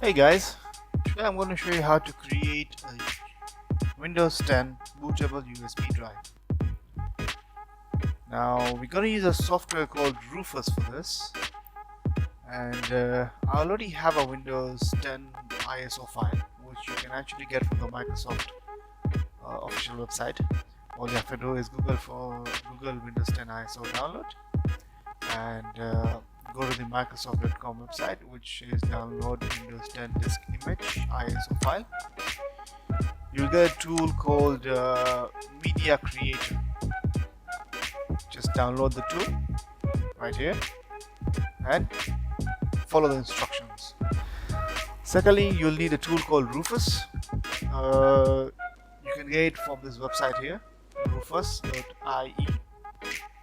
Hey guys, today I'm going to show you how to create a Windows 10 bootable USB drive. Now we're going to use a software called Rufus for this, and I already have a Windows 10 ISO file which you can actually get from the Microsoft official website. All you have to do is Google Windows 10 ISO download and go to the Microsoft.com website, which is download Windows 10 disk image ISO file. You'll get a tool called Media Creator. Just download the tool right here and follow the instructions. Secondly, you'll need a tool called Rufus. You can get it from this website here, rufus.ie.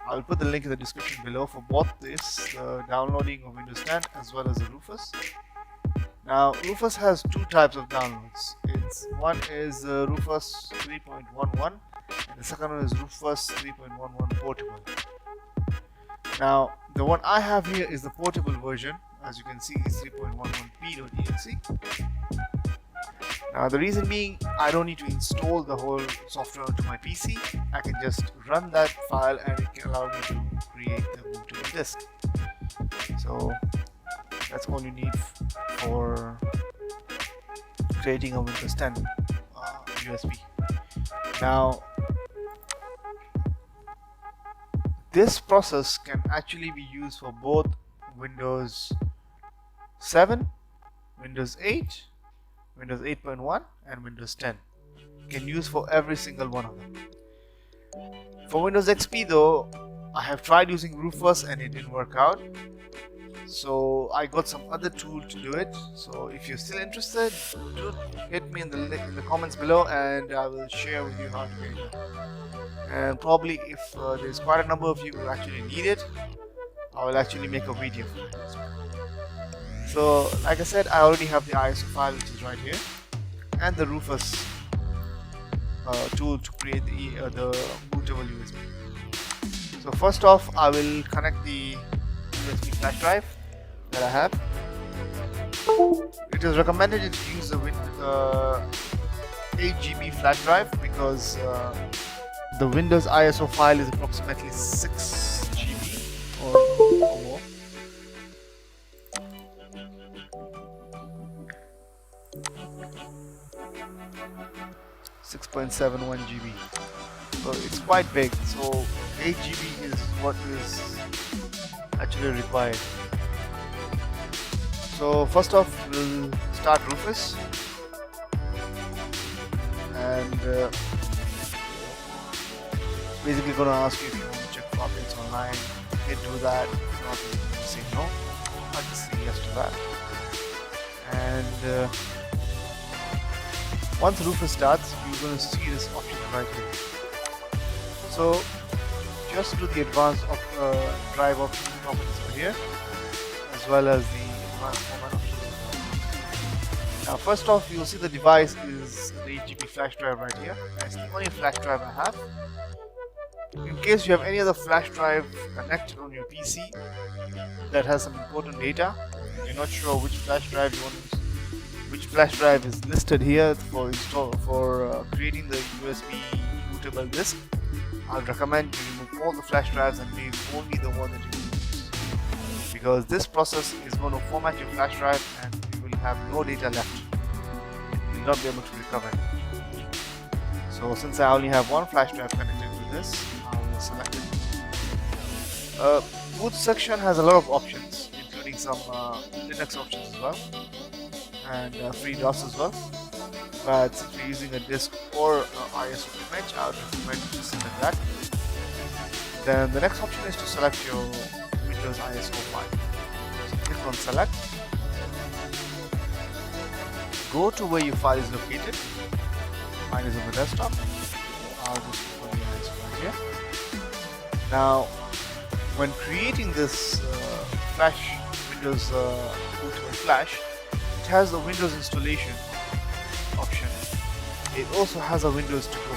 I'll put the link in the description below for both this, downloading of Windows 10 as well as the Rufus. Now, Rufus has two types of downloads. One is Rufus 3.11 and the second one is Rufus 3.11 portable. Now, the one I have here is the portable version. As you can see, it's 3.11p.exe. Now, the reason being, I don't need to install the whole software onto my PC. I can just run that file and it can allow me to create the bootable disk. So that's all you need for creating a Windows 10 USB. Now, this process can actually be used for both Windows 7, Windows 8, Windows 8.1 and Windows 10. You can use for every single one of them. For Windows XP though, I have tried using Rufus and it didn't work out. So I got some other tool to do it. So if you're still interested, do hit me in the comments below and I will share with you how to get it. And probably if there's quite a number of you who actually need it, I will actually make a video for it as well. So like I said, I already have the ISO file which is right here and the Rufus tool to create the bootable USB. So first off, I will connect the USB flash drive that I have. It is recommended to use the 8GB flash drive because the Windows ISO file is approximately 6GB or more. 6.71 GB, so it's quite big. So 8 GB is what is actually required. So first off, we'll start Rufus, and it's basically going to ask you if you want to check for updates online. You can do that. If not, you can say no. I'll just say yes to that. And once Rufus starts, you're going to see this option right here. So just do the advanced drive options over here, as well as the advanced format options. Now first off, you'll see the device is the 8GB flash drive right here. That's the only flash drive I have. In case you have any other flash drive connected on your PC that has some important data, you're not sure which flash drive you want to use, which flash drive is listed here for creating the USB bootable disk, I'll recommend you remove all the flash drives and leave only the one that you use, because this process is going to format your flash drive and you will have no data left. You will not be able to recover it. So since I only have one flash drive connected to this, I will select it. Boot section has a lot of options, including some Linux options as well, and free DOS as well. But since we're using a disk or ISO image, I would recommend you to select that. Then the next option is to select your Windows ISO file. So click on select. Go to where your file is located. Mine is on the desktop. I'll just put the ISO right here. Now, when creating this Windows bootable flash, it has the Windows installation option. It also has a Windows to go.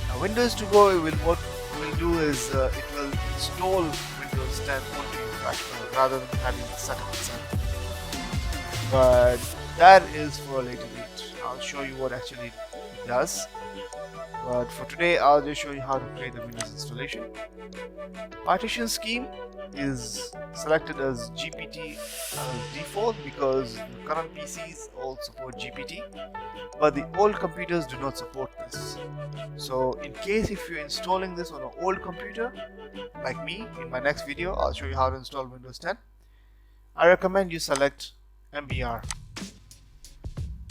Now Windows to go, what it will do is it will install Windows 10 onto your flash drive rather than having it set up itself. but that is for a later date. I'll show you what actually it does. But for today, I'll just show you how to create the Windows installation. Partition scheme is selected as GPT default because the current PCs all support GPT, but the old computers do not support this. So in case if you're installing this on an old computer, like me, in my next video, I'll show you how to install Windows 10. I recommend you select MBR,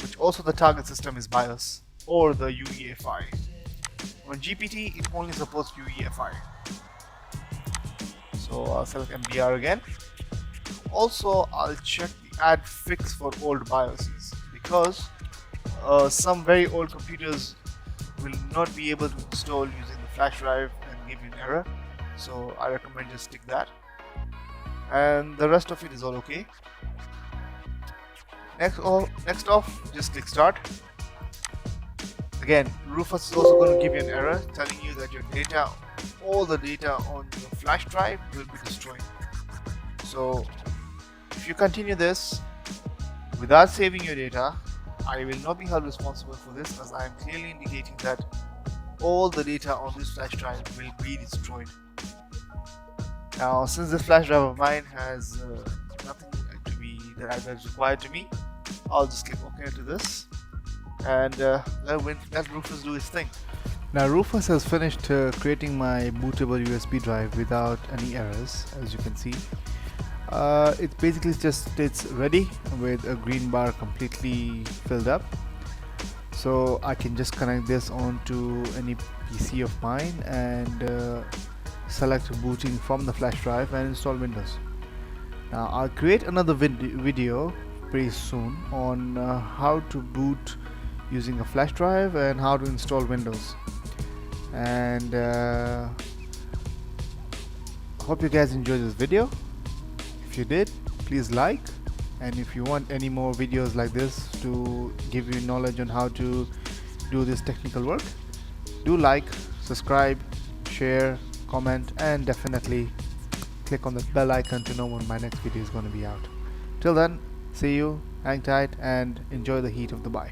which also the target system is BIOS, or the UEFI. On GPT, it only supports UEFI. So I'll select MBR again. Also, I'll check the add fix for old BIOSes because some very old computers will not be able to install using the flash drive and give you an error. So I recommend just stick that. And the rest of it is all okay. Next off, just click start. Again, Rufus is also going to give you an error telling you that your data, all the data on your flash drive will be destroyed. So if you continue this without saving your data, I will not be held responsible for this, as I am clearly indicating that all the data on this flash drive will be destroyed. Now, since this flash drive of mine has nothing to be that is required to me, I'll just click OK to this, and let Rufus do his thing. Now Rufus has finished creating my bootable USB drive without any errors, as you can see. It basically just states ready with a green bar completely filled up. So I can just connect this onto any PC of mine and select booting from the flash drive and install Windows. Now I'll create another video pretty soon on how to boot using a flash drive and how to install Windows. And hope you guys enjoyed this video. If you did, please like, and if you want any more videos like this to give you knowledge on how to do this technical work, do like, subscribe, share, comment, and definitely click on the bell icon to know when my next video is going to be out. Till then, see you, hang tight, and enjoy the heat of Dubai.